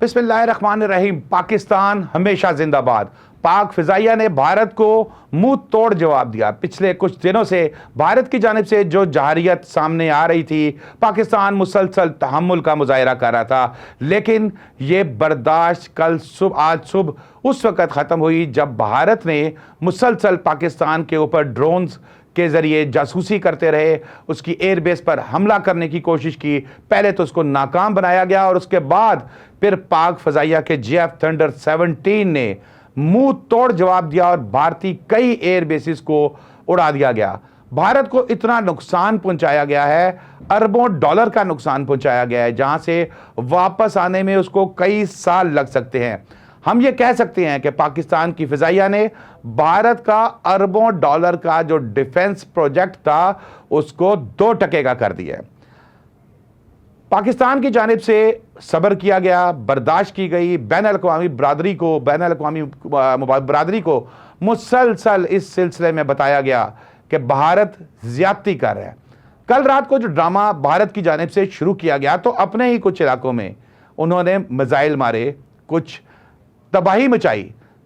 बिस्मिल्लाहिर्रहमानिर्रहीम। पाकिस्तान हमेशा जिंदाबाद। पाक फिजाइया ने भारत को मुंह तोड़ जवाब दिया। पिछले कुछ दिनों से भारत की जानिब से जो जहारियत सामने आ रही थी, पाकिस्तान मुसलसल तहम्मुल का मुजाहरा कर रहा था, लेकिन ये बर्दाश्त आज सुबह उस वक़्त ख़त्म हुई जब भारत ने मुसलसल पाकिस्तान के ऊपर ड्रोन्स के ज़रिए जासूसी करते रहे, उसकी एयरबेस पर हमला करने की कोशिश की। पहले तो उसको नाकाम बनाया गया और उसके बाद फिर पाक फ़ज़ाइया के JF थंडर 17 ने मुंह तोड़ जवाब दिया और भारतीय कई एयरबेसिस को उड़ा दिया गया। भारत को इतना नुकसान पहुंचाया गया है, अरबों डॉलर का नुकसान पहुंचाया गया है, जहां से वापस आने में उसको कई साल लग सकते हैं। हम ये कह सकते हैं कि पाकिस्तान की फिजाइया ने भारत का अरबों डॉलर का जो डिफेंस प्रोजेक्ट था उसको 2% का कर दिया। पाकिस्तान की जानिब से सब्र किया गया, बर्दाश्त की गई। बैन-अल-अक़वामी बरादरी को मुसलसल इस सिलसिले में बताया गया कि भारत ज्यादती कर रहा है। कल रात को जो ड्रामा भारत की जानिब से शुरू किया गया, तो अपने ही कुछ इलाकों में उन्होंने मिसाइल मारे, कुछ तबाही मचाई,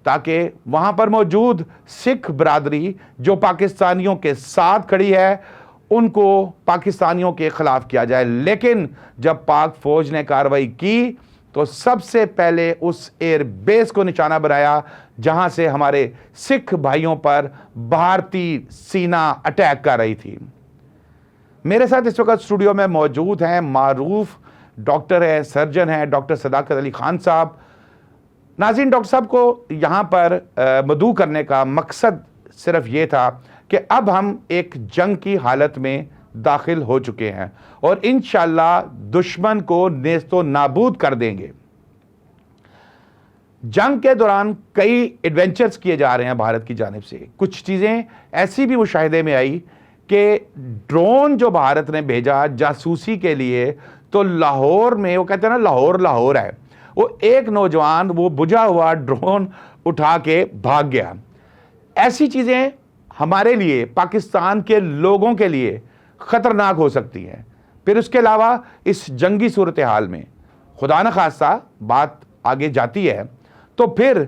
ताकि वहां पर मौजूद सिख बरादरी जो पाकिस्तानियों के साथ खड़ी है, उनको पाकिस्तानियों के खिलाफ किया जाए। लेकिन जब पाक फौज ने कार्रवाई की तो सबसे पहले उस एयरबेस को निशाना बनाया जहां से हमारे सिख भाइयों पर भारतीय सेना अटैक कर रही थी। मेरे साथ इस वक्त स्टूडियो में मौजूद हैं मारूफ डॉक्टर है, सर्जन है, डॉक्टर सदाकत अली खान साहब। नाज़रीन, डॉक्टर साहब को यहाँ पर मदऊ करने का मकसद सिर्फ ये था कि अब हम एक जंग की हालत में दाखिल हो चुके हैं और इंशाअल्लाह दुश्मन को नेस्तो नाबूद कर देंगे। जंग के दौरान कई एडवेंचर्स किए जा रहे हैं भारत की जानिब से। कुछ चीज़ें ऐसी भी मुशाहिदे में आई कि ड्रोन जो भारत ने भेजा जासूसी के लिए, तो लाहौर में, वो कहते हैं ना लाहौर है, वो एक नौजवान वो बुझा हुआ ड्रोन उठा के भाग गया। ऐसी चीज़ें हमारे लिए, पाकिस्तान के लोगों के लिए ख़तरनाक हो सकती हैं। फिर उसके अलावा इस जंगी सूरत हाल में खुदा न खास्ता बात आगे जाती है तो फिर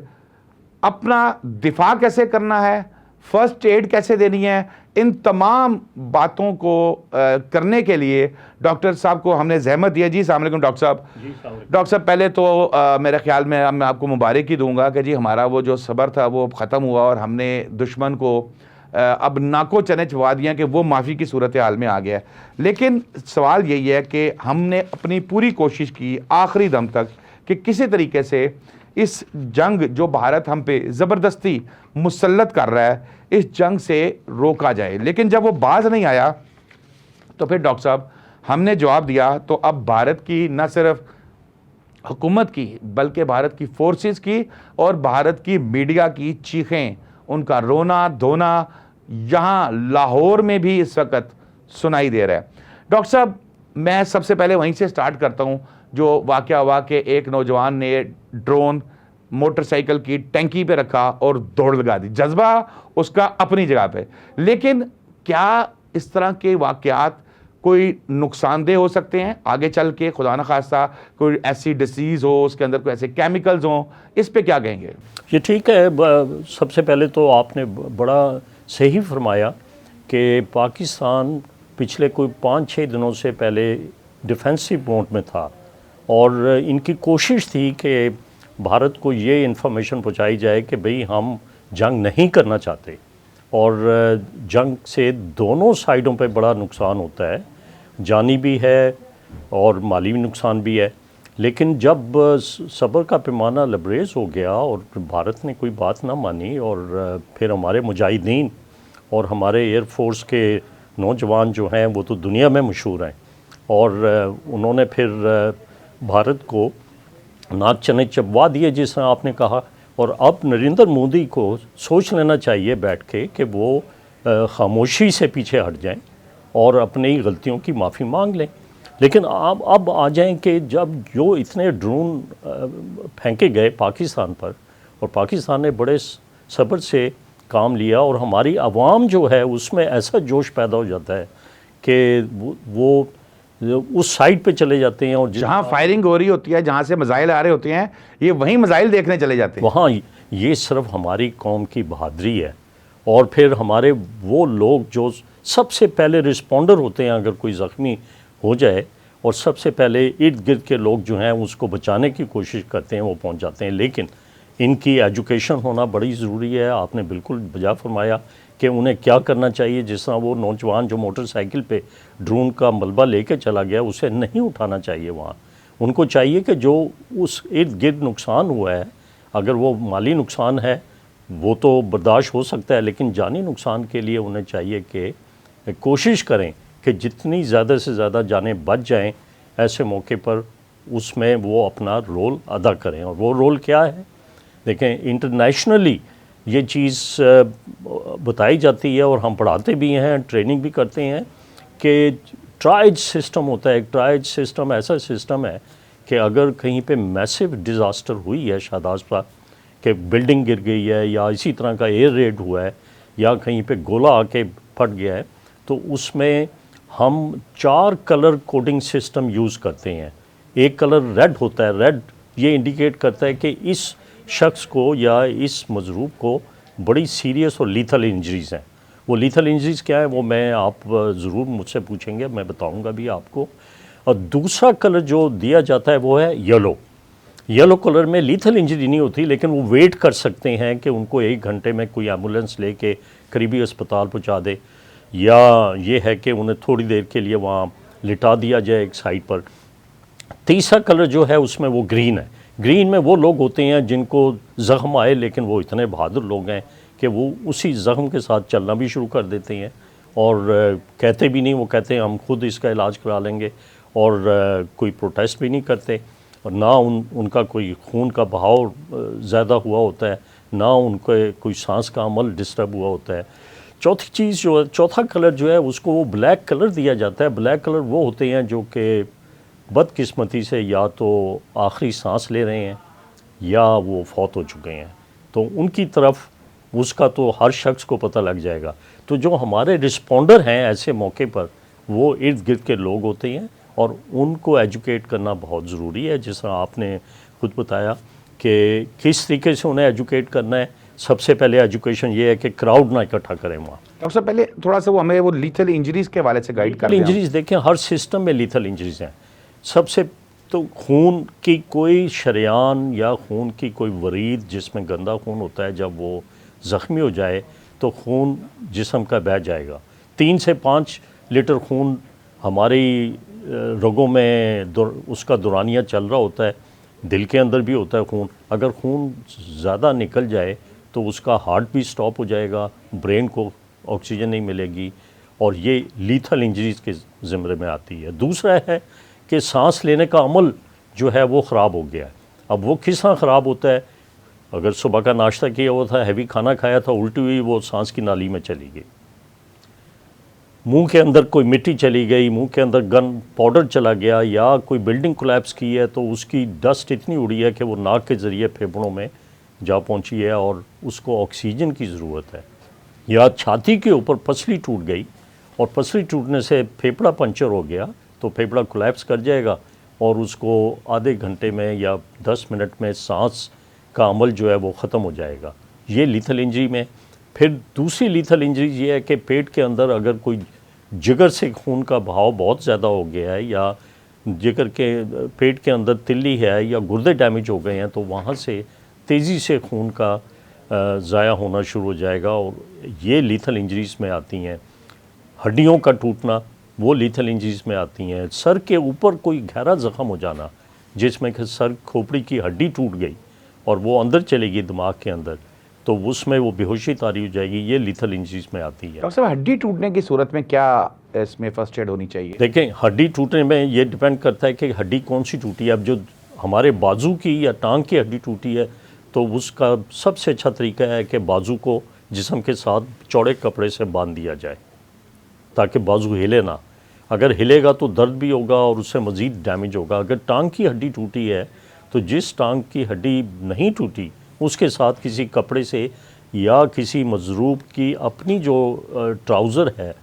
अपना दिफा कैसे करना है, फर्स्ट एड कैसे देनी है, इन तमाम बातों को करने के लिए डॉक्टर साहब को हमने जहमत दिया। जी अस्सलाम वालेकुम डॉक्टर साहब। डॉक्टर साहब, पहले तो मेरे ख्याल में मैं आपको मुबारक ही दूंगा कि जी हमारा वो जो सब्र था वो ख़त्म हुआ और हमने दुश्मन को अब नाको चने चबा दिया कि वो माफ़ी की सूरत हाल में आ गया है। लेकिन सवाल यही है कि हमने अपनी पूरी कोशिश की आखिरी दम तक कि किसी तरीके से इस जंग जो भारत हम पे ज़बरदस्ती मुसल्लत कर रहा है, इस जंग से रोका जाए। लेकिन जब वो बाज नहीं आया तो फिर डॉक्टर साहब हमने जवाब दिया। तो अब भारत की न सिर्फ हुकूमत की बल्कि भारत की फोर्सेस की और भारत की मीडिया की चीखें, उनका रोना धोना यहाँ लाहौर में भी इस वक्त सुनाई दे रहा है। डॉक्टर साहब, मैं सबसे पहले वहीं से स्टार्ट करता हूँ जो वाक़या हुआ कि एक नौजवान ने ड्रोन मोटरसाइकिल की टंकी पे रखा और दौड़ लगा दी। जज्बा उसका अपनी जगह पे, लेकिन क्या इस तरह के वाक़यात कोई नुकसानदेह हो सकते हैं आगे चल के? खुदा न खास्ता कोई ऐसी डिसीज़ हो, उसके अंदर कोई ऐसे केमिकल्स हों, इस पे क्या कहेंगे? ये ठीक है। सबसे पहले तो आपने बड़ा सही फरमाया कि पाकिस्तान पिछले कोई 5-6 दिनों से पहले डिफेंसिव मोड में था और इनकी कोशिश थी कि भारत को ये इन्फॉर्मेशन पहुंचाई जाए कि भाई हम जंग नहीं करना चाहते और जंग से दोनों साइडों पे बड़ा नुकसान होता है, जानी भी है और माली भी नुकसान भी है। लेकिन जब सब्र का पैमाना लबरेज हो गया और भारत ने कोई बात ना मानी और फिर हमारे मुजाहिदीन और हमारे एयरफोर्स के नौजवान जो हैं वो तो दुनिया में मशहूर हैं और उन्होंने फिर भारत को नाक चने चबवा दिए जिसने आपने कहा। और अब नरेंद्र मोदी को सोच लेना चाहिए बैठ के कि वो खामोशी से पीछे हट जाएं और अपनी ही गलतियों की माफ़ी मांग लें। लेकिन आप अब आ जाएं कि जब जो इतने ड्रोन फेंके गए पाकिस्तान पर और पाकिस्तान ने बड़े सब्र से काम लिया और हमारी आवाम जो है उसमें ऐसा जोश पैदा हो जाता है कि वो उस साइड पे चले जाते हैं और जहां फायरिंग हो रही होती है, जहां से मिसाइल आ रहे होते हैं, ये वहीं मिसाइल देखने चले जाते हैं। वहाँ ये सिर्फ हमारी कौम की बहादुरी है। और फिर हमारे वो लोग जो सबसे पहले रिस्पॉन्डर होते हैं, अगर कोई ज़ख्मी हो जाए, और सबसे पहले इर्द गिर्द के लोग जो हैं उसको बचाने की कोशिश करते हैं, वो पहुंच जाते हैं। लेकिन इनकी एजुकेशन होना बड़ी ज़रूरी है। आपने बिल्कुल बजा फरमाया कि उन्हें क्या करना चाहिए। जिस तरह वो नौजवान जो मोटरसाइकिल पे ड्रोन का मलबा लेके चला गया, उसे नहीं उठाना चाहिए वहाँ। उनको चाहिए कि जो उस इर्द गिर्द नुकसान हुआ है, अगर वो माली नुकसान है वो तो बर्दाश्त हो सकता है, लेकिन जानी नुकसान के लिए उन्हें चाहिए कि कोशिश करें कि जितनी ज़्यादा से ज़्यादा जानें बच जाएं ऐसे मौके पर, उसमें वो अपना रोल अदा करें। और वो रोल क्या है? देखें, इंटरनेशनली ये चीज़ बताई जाती है और हम पढ़ाते भी हैं, ट्रेनिंग भी करते हैं कि ट्राइज सिस्टम होता है। एक ट्राइज सिस्टम ऐसा सिस्टम है कि अगर कहीं पे मैसिव डिज़ास्टर हुई है, शादाब कि बिल्डिंग गिर गई है या इसी तरह का एयर रेड हुआ है या कहीं पे गोला आके फट गया है, तो उसमें हम 4 कलर कोडिंग सिस्टम यूज़ करते हैं। एक कलर रेड होता है। रेड ये इंडिकेट करता है कि इस शख्स को या इस मजरूब को बड़ी सीरियस और लीथल इंजरीज़ हैं। वो लीथल इंजरीज़ क्या है वो मैं आप ज़रूर मुझसे पूछेंगे, मैं बताऊंगा भी आपको। और दूसरा कलर जो दिया जाता है वो है येलो। येलो कलर में लीथल इंजरी नहीं होती, लेकिन वो वेट कर सकते हैं कि उनको 1 घंटे में कोई एम्बुलेंस लेके करीबी अस्पताल पहुंचा दे, या ये है कि उन्हें थोड़ी देर के लिए वहाँ लिटा दिया जाए एक साइड पर। तीसरा कलर जो है उसमें वो ग्रीन है। ग्रीन में वो लोग होते हैं जिनको ज़ख्म आए, लेकिन वो इतने बहादुर लोग हैं कि वो उसी ज़ख्म के साथ चलना भी शुरू कर देते हैं और कहते भी नहीं, वो कहते हैं हम खुद इसका इलाज करा लेंगे, और कोई प्रोटेस्ट भी नहीं करते, और ना उनका कोई खून का बहाव ज़्यादा हुआ होता है, ना उनके कोई सांस का अमल डिस्टर्ब हुआ होता है। चौथी चीज़ जो है, चौथा कलर जो है उसको वो ब्लैक कलर दिया जाता है। ब्लैक कलर वो होते हैं जो कि बदकिस्मती से या तो आखिरी सांस ले रहे हैं या वो फौत हो चुके हैं, तो उनकी तरफ उसका तो हर शख्स को पता लग जाएगा। तो जो हमारे रिस्पॉन्डर हैं ऐसे मौके पर, वो इर्द गिर्द के लोग होते हैं और उनको एजुकेट करना बहुत ज़रूरी है। जिस तरह आपने खुद बताया कि किस तरीके से उन्हें एजुकेट करना है। सबसे पहले एजुकेशन ये है कि क्राउड ना इकट्ठा करें वहाँ। सबसे पहले थोड़ा सा वो हमें वो लीथल इंजरीज के हवाले से गाइड कर दें। इंजरीज़ देखें, हर सिस्टम में लीथल इंजरीज़ हैं। सबसे तो खून की कोई शरेयान या खून की कोई वरीद जिसमें गंदा खून होता है, जब वो ज़ख्मी हो जाए तो खून जिस्म का बह जाएगा। 3 से 5 लीटर खून हमारी रगों में उसका दौरानिया चल रहा होता है। दिल के अंदर भी होता है खून। अगर खून ज़्यादा निकल जाए तो उसका हार्ट भी स्टॉप हो जाएगा, ब्रेन को ऑक्सीजन नहीं मिलेगी, और ये लीथल इंजरीज़ के ज़िम्मे में आती है। दूसरा है कि सांस लेने का अमल जो है वो ख़राब हो गया है। अब वो किस तरह ख़राब होता है? अगर सुबह का नाश्ता किया हुआ था, हैवी खाना खाया था, उल्टी हुई वो सांस की नाली में चली गई, मुंह के अंदर कोई मिट्टी चली गई, मुंह के अंदर गन पाउडर चला गया, या कोई बिल्डिंग कोलैप्स की है तो उसकी डस्ट इतनी उड़ी है कि वो नाक के ज़रिए फेफड़ों में जा पहुंची है और उसको ऑक्सीजन की ज़रूरत है। या छाती के ऊपर पसली टूट गई और पसली टूटने से फेफड़ा पंचर हो गया तो फेफड़ा कोलैप्स कर जाएगा और उसको आधे घंटे में या 10 मिनट में सांस का अमल जो है वो ख़त्म हो जाएगा। ये लीथल इंजरी में। फिर दूसरी लीथल इंजरी ये है कि पेट के अंदर अगर कोई जिगर से खून का बहाव बहुत ज़्यादा हो गया है, या जिगर के पेट के अंदर तिल्ली है या गुर्दे डैमेज हो गए हैं, तो वहाँ से तेज़ी से खून का ज़ाया होना शुरू हो जाएगा और ये लीथल इंजरीज़ में आती हैं। हड्डियों का टूटना वो लीथल इंजरीज़ में आती हैं। सर के ऊपर कोई गहरा ज़ख्म हो जाना जिसमें कि सर खोपड़ी की हड्डी टूट गई और वो अंदर चलेगी दिमाग के अंदर, तो उसमें वो बेहोशी तारी हो जाएगी, ये लीथल इंजरीज़ में आती है। डॉक्टर साहब, हड्डी टूटने की सूरत में क्या इसमें फर्स्ट एड होनी चाहिए? देखें, हड्डी टूटने में ये डिपेंड करता है कि हड्डी कौन सी टूटी है। अब जो हमारे बाजू की या टांग की हड्डी टूटी है तो उसका सबसे अच्छा तरीका है कि बाजू को जिस्म के साथ चौड़े कपड़े से बांध दिया जाए ताकि बाजू हिले ना। अगर हिलेगा तो दर्द भी होगा और उससे मज़ीद डैमेज होगा। अगर टांग की हड्डी टूटी है तो जिस टांग की हड्डी नहीं टूटी उसके साथ किसी कपड़े से या किसी मजरूब की अपनी जो ट्राउज़र है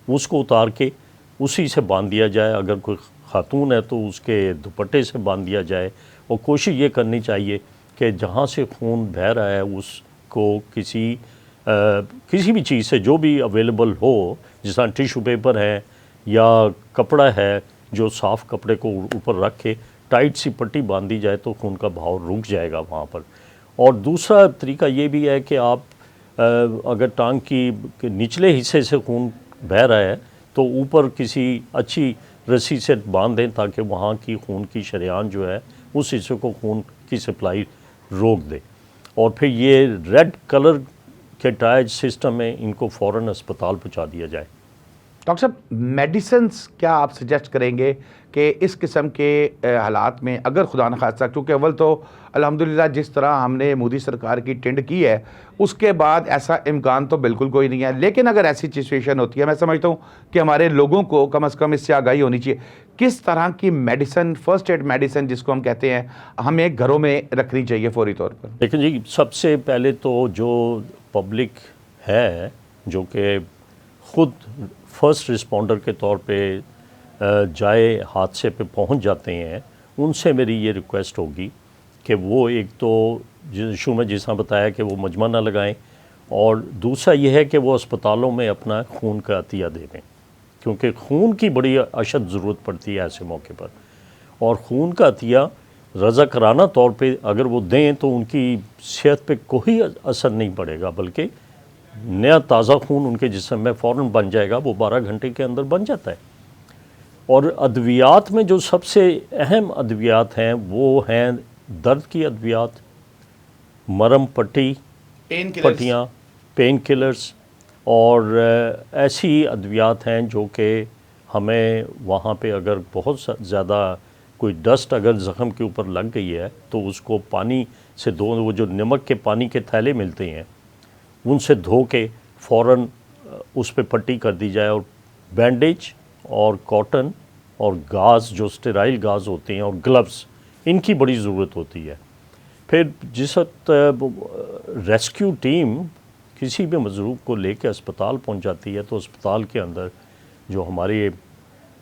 उसको उतार के उसी से बांध दिया जाए, अगर कोई खातून है तो उसके दुपट्टे से बांध दिया जाए। और कोशिश ये करनी चाहिए कि जहाँ से खून बह रहा है उसको किसी भी चीज़ से जो भी अवेलेबल हो, जिस टिश्यू पेपर है या कपड़ा है, जो साफ़ कपड़े को ऊपर रख के टाइट सी पट्टी बांध दी जाए तो खून का बहाव रुक जाएगा वहाँ पर। और दूसरा तरीका ये भी है कि आप अगर टांग के निचले हिस्से से खून बह रहा है तो ऊपर किसी अच्छी रस्सी से बांध दें ताकि वहाँ की खून की शरेआन जो है उस हिस्से को खून की सप्लाई रोक दे। और फिर ये रेड कलर के टायर्ड सिस्टम में इनको फ़ौरन अस्पताल पहुँचा दिया जाए। डॉक्टर साहब, मेडिसिन्स क्या आप सजेस्ट करेंगे कि इस किस्म के हालात में, अगर खुदा न खास्ता, क्योंकि अव्वल तो अल्हम्दुलिल्लाह जिस तरह हमने मोदी सरकार की टिंड की है उसके बाद ऐसा इम्कान तो बिल्कुल कोई नहीं है, लेकिन अगर ऐसी सिचुएशन होती है, मैं समझता हूँ कि हमारे लोगों को कम से कम इससे आगाही होनी चाहिए। किस तरह की मेडिसिन, फर्स्ट एड मेडिसिन जिसको हम कहते हैं, हमें घरों में रखनी चाहिए फौरी तौर पर? लेकिन जी सबसे पहले तो जो पब्लिक है जो कि ख़ुद फर्स्ट रिस्पॉन्डर के तौर पे जाए हादसे पे पहुंच जाते हैं, उनसे मेरी ये रिक्वेस्ट होगी कि वो एक तो शुरू में जैसा बताया कि वो मजमा ना लगाएं, और दूसरा ये है कि वो अस्पतालों में अपना खून का अतिया दे दें, क्योंकि खून की बड़ी अशद ज़रूरत पड़ती है ऐसे मौके पर। और खून का अतिया रज़ाकाराना तौर पे अगर वो दें तो उनकी सेहत पे कोई असर नहीं पड़ेगा, बल्कि नया ताज़ा खून उनके जिस्म में फ़ौरन बन जाएगा। वो 12 घंटे के अंदर बन जाता है। और अद्वियात में जो सबसे अहम अद्वियात हैं वो हैं दर्द की अद्वियात, मरहम पट्टी, पट्टियाँ, पेन किलर्स, और ऐसी अद्वियात हैं जो कि हमें वहाँ पे अगर बहुत ज़्यादा कोई डस्ट अगर ज़ख़म के ऊपर लग गई है तो उसको पानी से धो, वो जो नमक के पानी के थैले मिलते हैं उनसे धो के फ़ौरन उस पे पट्टी कर दी जाए। और बैंडेज और कॉटन और गाज़, जो स्टेराइल गाज़ होते हैं, और ग्लव्स, इनकी बड़ी ज़रूरत होती है। फिर जिस वक्त रेस्क्यू टीम किसी भी मजरूब को लेके अस्पताल पहुंच जाती है तो अस्पताल के अंदर जो हमारे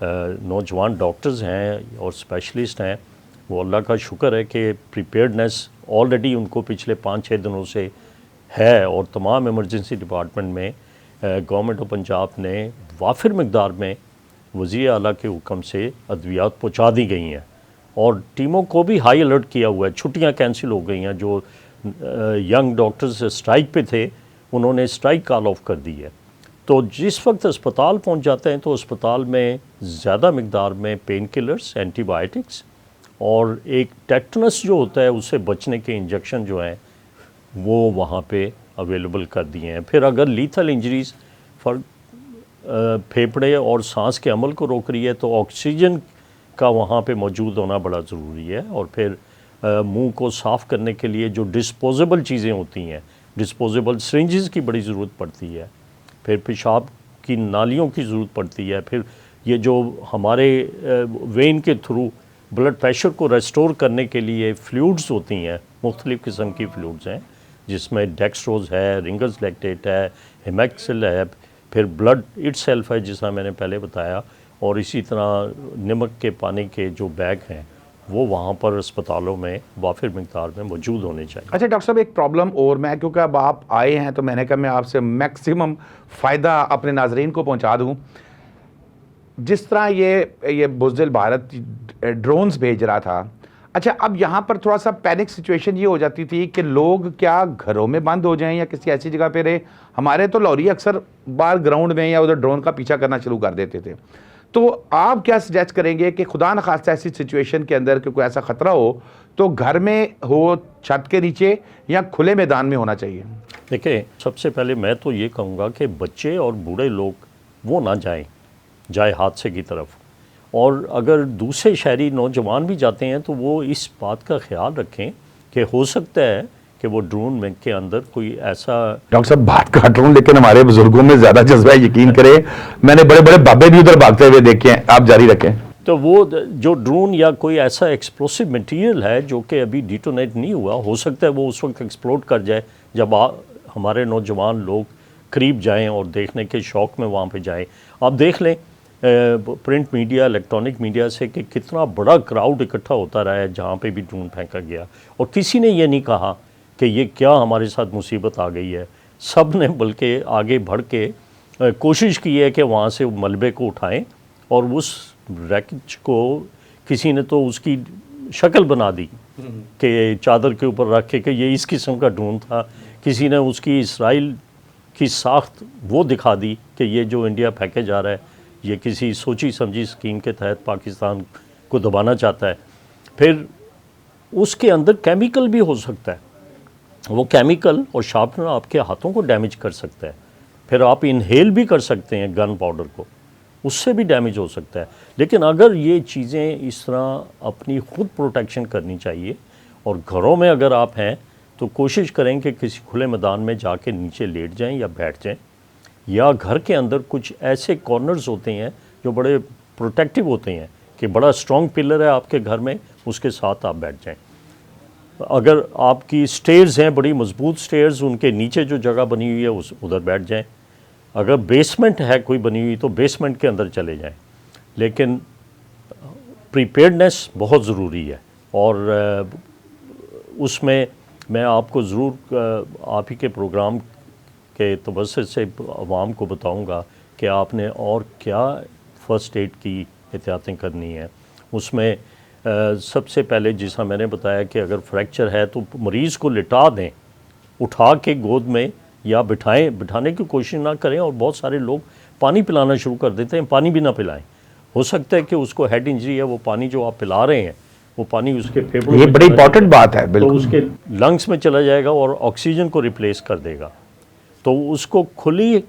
नौजवान डॉक्टर्स हैं और स्पेशलिस्ट हैं, वो अल्लाह का शुक्र है कि प्रिपेयर्डनेस ऑलरेडी उनको पिछले 5-6 दिनों से है। और तमाम इमरजेंसी डिपार्टमेंट में गवर्नमेंट ऑफ पंजाब ने वाफिर मकदार में वज़ीर आला के हुक्म से अद्वियात पहुँचा दी गई हैं, और टीमों को भी हाई अलर्ट किया हुआ है। छुट्टियां कैंसिल हो गई हैं। जो यंग डॉक्टर्स स्ट्राइक पे थे उन्होंने स्ट्राइक कॉल ऑफ कर दी है। तो जिस वक्त अस्पताल पहुंच जाते हैं तो अस्पताल में ज़्यादा मकदार में पेन किलर्स, एंटीबायोटिक्स और एक टेटनस जो होता है उससे बचने के इंजेक्शन जो हैं वो वहाँ पे अवेलेबल कर दिए हैं। फिर अगर लीथल इंजरीज़ फॉर फेफड़े और सांस के अमल को रोक रही है तो ऑक्सीजन का वहाँ पे मौजूद होना बड़ा ज़रूरी है। और फिर मुंह को साफ़ करने के लिए जो डिस्पोजेबल चीज़ें होती हैं, डिस्पोजेबल सिरिंजेस की बड़ी ज़रूरत पड़ती है। फिर पेशाब की नालियों की ज़रूरत पड़ती है। फिर ये जो हमारे वेन के थ्रू ब्लड प्रेशर को रेस्टोर करने के लिए फ्लूइड्स होती हैं, मुख्तलिफ़ किस्म की फ्लूइड्स हैं, जिसमें डेक्सट्रोज है, रिंगर्स लैक्टेट है, हेमेक्सिल है, फिर ब्लड इटसेल्फ है जिसका मैंने पहले बताया, और इसी तरह नमक के पानी के जो बैग हैं वो वहाँ पर अस्पतालों में वाफिर मिक़दार में मौजूद होने चाहिए। अच्छा डॉक्टर साहब, एक प्रॉब्लम और, मैं क्योंकि अब आप आए हैं तो मैंने कहा मैं आपसे मैक्सिमम फ़ायदा अपने नाजरीन को पहुँचा दूँ। जिस तरह ये बुज़दिल भारत ड्रोन्स भेज रहा था, अच्छा अब यहाँ पर थोड़ा सा पैनिक सिचुएशन ये हो जाती थी कि लोग क्या घरों में बंद हो जाएं या किसी ऐसी जगह पे रहे। हमारे तो लॉरी अक्सर बाहर ग्राउंड में या उधर ड्रोन का पीछा करना शुरू कर देते थे। तो आप क्या सजेस्ट करेंगे कि खुदा न खास्ता ऐसी सिचुएशन के अंदर कि कोई ऐसा ख़तरा हो तो घर में हो, छत के नीचे, या खुले मैदान में होना चाहिए? देखिए, सबसे पहले मैं तो ये कहूँगा कि बच्चे और बूढ़े लोग वो ना जाए हादसे की तरफ। और अगर दूसरे शहरी नौजवान भी जाते हैं तो वो इस बात का ख्याल रखें कि हो सकता है कि वो ड्रोन में के अंदर कोई ऐसा। डॉक्टर साहब बात काट रहा हूँ, लेकिन हमारे बुजुर्गों में ज्यादा जज्बा है, यकीन करें, मैंने बड़े बड़े बाबे भी उधर भागते हुए देखे हैं। आप जारी रखें। तो वो जो ड्रोन या कोई ऐसा एक्सप्लोसिव मटेरियल है जो कि अभी डिटोनेट नहीं हुआ, हो सकता है वो उस वक्त एक्सप्लोड कर जाए जब हमारे नौजवान लोग करीब जाएं और देखने के शौक़ में वहाँ पे जाएं। आप देख लें प्रिंट मीडिया, इलेक्ट्रॉनिक मीडिया से कि कितना बड़ा क्राउड इकट्ठा होता रहा है जहाँ पे भी ड्रोन फेंका गया, और किसी ने ये नहीं कहा कि ये क्या हमारे साथ मुसीबत आ गई है। सब ने बल्कि आगे बढ़ के कोशिश की है कि वहाँ से मलबे को उठाएं, और उस रैकेज को किसी ने तो उसकी शक्ल बना दी कि चादर के ऊपर रख के कि ये इस किस्म का ड्रोन था। किसी ने उसकी इसराइल की साख्त वो दिखा दी कि ये जो इंडिया फेंके जा रहा है ये किसी सोची समझी स्कीम के तहत पाकिस्तान को दबाना चाहता है। फिर उसके अंदर केमिकल भी हो सकता है, वो केमिकल और शार्पनर आपके हाथों को डैमेज कर सकता है। फिर आप इनहेल भी कर सकते हैं गन पाउडर को, उससे भी डैमेज हो सकता है। लेकिन अगर ये चीज़ें इस तरह अपनी खुद प्रोटेक्शन करनी चाहिए, और घरों में अगर आप हैं तो कोशिश करें कि किसी खुले मैदान में जाके नीचे लेट जाएं या बैठ जाएं, या घर के अंदर कुछ ऐसे कॉर्नर्स होते हैं जो बड़े प्रोटेक्टिव होते हैं कि बड़ा स्ट्रॉन्ग पिलर है आपके घर में, उसके साथ आप बैठ जाएं। अगर आपकी स्टेयर्स हैं बड़ी मजबूत स्टेयर्स, उनके नीचे जो जगह बनी हुई है उस उधर बैठ जाएं। अगर बेसमेंट है कोई बनी हुई तो बेसमेंट के अंदर चले जाएं। लेकिन प्रीपेयर्डनेस बहुत ज़रूरी है, और उसमें मैं आपको ज़रूर आप ही के प्रोग्राम के तवज्जुह से आवाम को बताऊंगा कि आपने और क्या फ़र्स्ट एड की एहतियातें करनी है। उसमें सबसे पहले जैसा मैंने बताया कि अगर फ्रैक्चर है तो मरीज़ को लिटा दें, उठा के गोद में या बिठाने की कोशिश ना करें। और बहुत सारे लोग पानी पिलाना शुरू कर देते हैं, पानी भी ना पिलाएं। हो सकता है कि उसको हेड इंजरी है, वो पानी जो आप पिला रहे हैं वो पानी उसके फेफड़ों ये में बड़ी चला इंपॉर्टेंट जाएगा, बात है, तो बिल्कुल। उसके लंग्स में चला जाएगा और ऑक्सीजन को रिप्लेस कर देगा। तो उसको खुली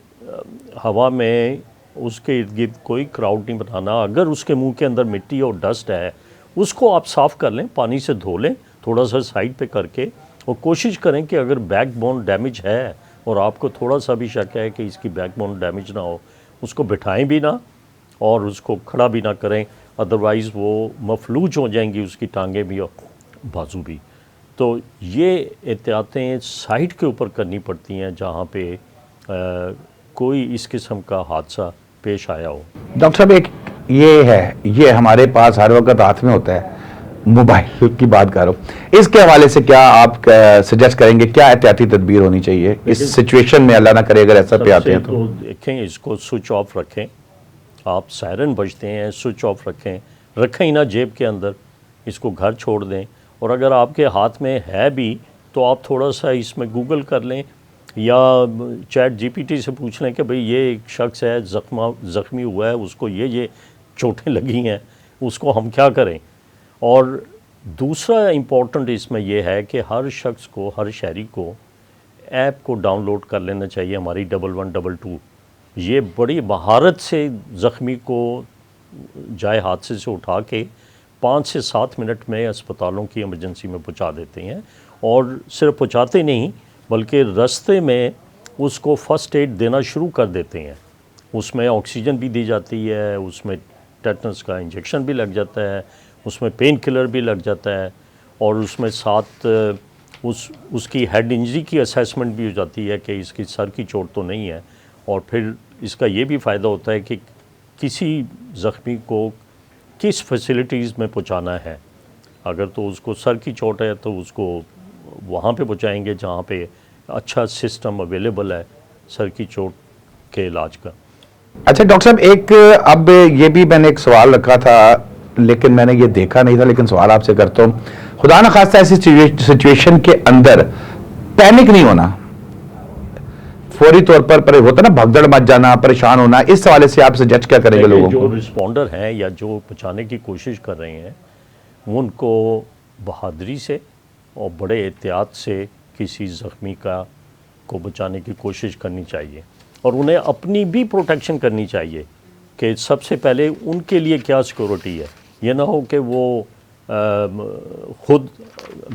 हवा में उसके इर्द गिर्द कोई क्राउड नहीं बनाना। अगर उसके मुंह के अंदर मिट्टी और डस्ट है उसको आप साफ़ कर लें, पानी से धो लें थोड़ा सा साइड पे करके, और कोशिश करें कि अगर बैकबोन डैमेज है और आपको थोड़ा सा भी शक है कि इसकी बैकबोन डैमेज ना हो, उसको बिठाएं भी ना और उसको खड़ा भी ना करें, अदरवाइज़ वो मफलूज हो जाएंगी उसकी टांगें भी और बाजू भी। तो ये एहतियातें साइड के ऊपर करनी पड़ती हैं जहाँ पे कोई इस किस्म का हादसा पेश आया हो। डॉक्टर साहब, एक ये है, ये हमारे पास हर वक्त हाथ में होता है, मोबाइल की बात करो, इसके हवाले से क्या आप सजेस्ट करेंगे, क्या एहतियाती तदबीर होनी चाहिए इस सिचुएशन में, अल्लाह ना करे अगर ऐसा पे आते हैं तो? देखें, इसको स्विच ऑफ रखें। आप सायरन बजते हैं, स्विच ऑफ रखें ही ना जेब के अंदर, इसको घर छोड़ दें। और अगर आपके हाथ में है भी तो आप थोड़ा सा इसमें गूगल कर लें या चैट जीपीटी से पूछ लें कि भाई ये एक शख्स है ज़ख्मी हुआ है, उसको ये चोटें लगी हैं, उसको हम क्या करें। और दूसरा इम्पोर्टेंट इसमें यह है कि हर शख्स को, हर शहरी को ऐप को डाउनलोड कर लेना चाहिए, हमारी 1122। ये बड़ी महारत से ज़ख्मी को जाए हादसे से उठा के 5 से 7 मिनट में अस्पतालों की इमरजेंसी में पहुंचा देते हैं। और सिर्फ पहुंचाते नहीं बल्कि रास्ते में उसको फ़र्स्ट एड देना शुरू कर देते हैं। उसमें ऑक्सीजन भी दी जाती है, उसमें टेटनस का इंजेक्शन भी लग जाता है, उसमें पेन किलर भी लग जाता है, और उसमें साथ उसकी हेड इंजरी की असेसमेंट भी हो जाती है कि इसकी सर की चोट तो नहीं है। और फिर इसका ये भी फ़ायदा होता है कि किसी ज़ख्मी को किस फैसिलिटीज़ में पहुंचाना है। अगर तो उसको सर की चोट है तो उसको वहाँ पे पहुंचाएंगे जहाँ पे अच्छा सिस्टम अवेलेबल है सर की चोट के इलाज का। अच्छा डॉक्टर साहब, एक अब ये भी मैंने एक सवाल रखा था लेकिन मैंने ये देखा नहीं था, लेकिन सवाल आपसे करता हूँ। खुदा न खास्ता ऐसी सिचुएशन के अंदर पैनिक नहीं होना, फौरी तौर पर होता ना भगदड़ मच जाना, परेशान होना, इस हवाले से आप सजेस्ट क्या करेंगे लोगों जो को? रिस्पॉन्डर हैं या जो बचाने की कोशिश कर रहे हैं उनको बहादुरी से और बड़े एहतियात से किसी ज़ख्मी को बचाने की कोशिश करनी चाहिए, और उन्हें अपनी भी प्रोटेक्शन करनी चाहिए कि सबसे पहले उनके लिए क्या सिक्योरिटी है। ये ना हो कि वो ख़ुद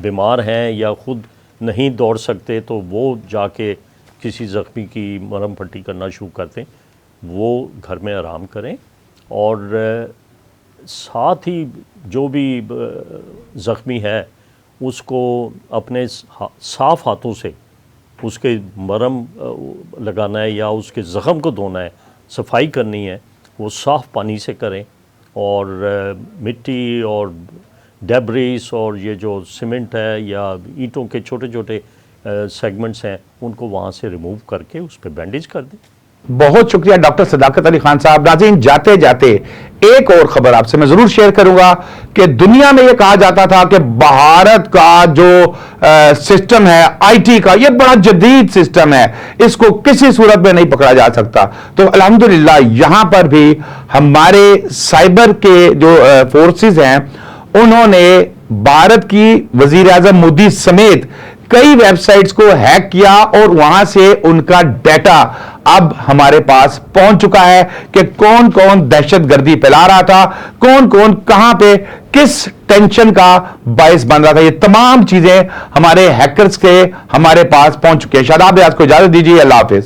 बीमार हैं या ख़ुद नहीं दौड़ सकते तो वो जाके किसी ज़ख्मी की मरहम पट्टी करना शुरू करते हैं। वो घर में आराम करें, और साथ ही जो भी ज़ख्मी है उसको अपने साफ़ हाथों से उसके मरहम लगाना है या उसके ज़ख़म को धोना है, सफाई करनी है, वो साफ़ पानी से करें और मिट्टी और डेब्रिस और ये जो सीमेंट है या ईंटों के छोटे छोटे सेगमेंट्स हैं उनको वहाँ से रिमूव करके उस पर बैंडेज कर दें। बहुत शुक्रिया डॉक्टर सदाकत अली खान साहब। नाज़रीन, जाते जाते एक और खबर आपसे मैं जरूर शेयर करूंगा कि दुनिया में यह कहा जाता था कि भारत का जो सिस्टम है आईटी का, यह बड़ा जदीद सिस्टम है, इसको किसी सूरत में नहीं पकड़ा जा सकता। तो अल्हम्दुलिल्लाह यहां पर भी हमारे साइबर के जो फोर्सेस हैं उन्होंने भारत की वजीर आजम मोदी समेत कई वेबसाइट्स को हैक किया और वहां से उनका डाटा अब हमारे पास पहुंच चुका है कि कौन कौन दहशतगर्दी फैला रहा था, कौन कौन कहां पे किस टेंशन का बायस बन रहा था। ये तमाम चीजें हमारे हैकर्स के हमारे पास पहुंच चुकी है। शादाब, आज को इजाजत दीजिए। अल्लाह हाफिज।